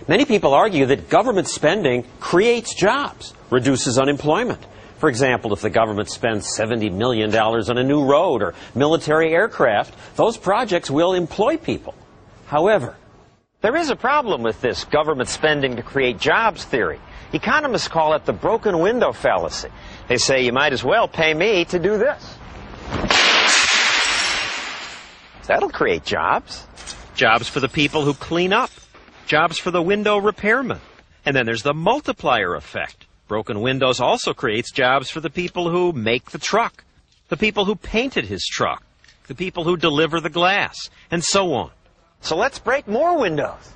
Many people argue that government spending creates jobs, reduces unemployment. For example, if the government spends $70 million on a new road or military aircraft, those projects will employ people. However, there is a problem with this government spending to create jobs theory. Economists call it the broken window fallacy. They say you might as well pay me to do this. That'll create jobs. Jobs for the people who clean up. Jobs for the window repairman. And then there's the multiplier effect. Broken windows also creates jobs for the people who make the truck, the people who painted his truck, the people who deliver the glass, and so on. So let's break more windows.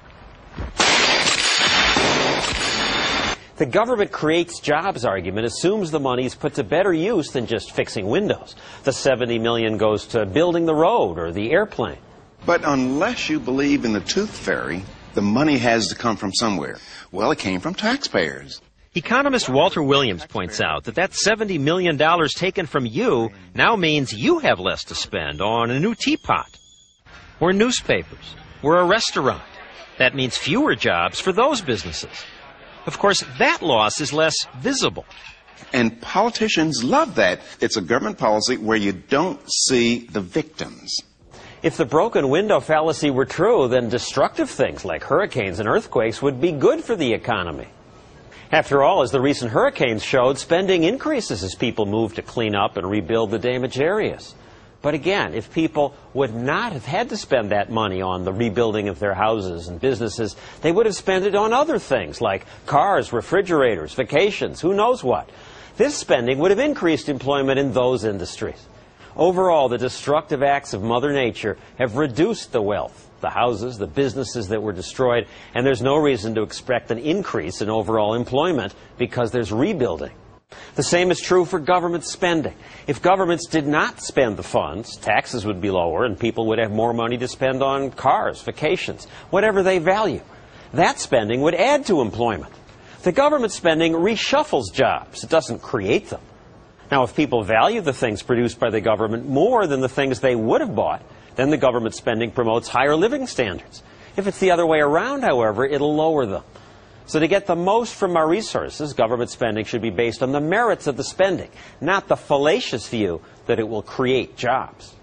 The government creates jobs argument assumes the money is put to better use than just fixing windows. The $70 million goes to building the road or the airplane. But unless you believe in the tooth fairy, the money has to come from somewhere. Well, it came from taxpayers. Economist Walter Williams points out that $70 million taken from you now means you have less to spend on a new teapot, or newspapers, or a restaurant. That means fewer jobs for those businesses. Of course, that loss is less visible. And politicians love that. It's a government policy where you don't see the victims. If the broken window fallacy were true, then destructive things like hurricanes and earthquakes would be good for the economy. After all, as the recent hurricanes showed, spending increases as people move to clean up and rebuild the damaged areas. But again, if people would not have had to spend that money on the rebuilding of their houses and businesses, they would have spent it on other things like cars, refrigerators, vacations, who knows what. This spending would have increased employment in those industries. Overall, the destructive acts of Mother Nature have reduced the wealth, the houses, the businesses that were destroyed, and there's no reason to expect an increase in overall employment because there's rebuilding. The same is true for government spending. If governments did not spend the funds, taxes would be lower and people would have more money to spend on cars, vacations, whatever they value. That spending would add to employment. The government spending reshuffles jobs. It doesn't create them. Now, if people value the things produced by the government more than the things they would have bought, then the government spending promotes higher living standards. If it's the other way around, however, it'll lower them. So to get the most from our resources, government spending should be based on the merits of the spending, not the fallacious view that it will create jobs.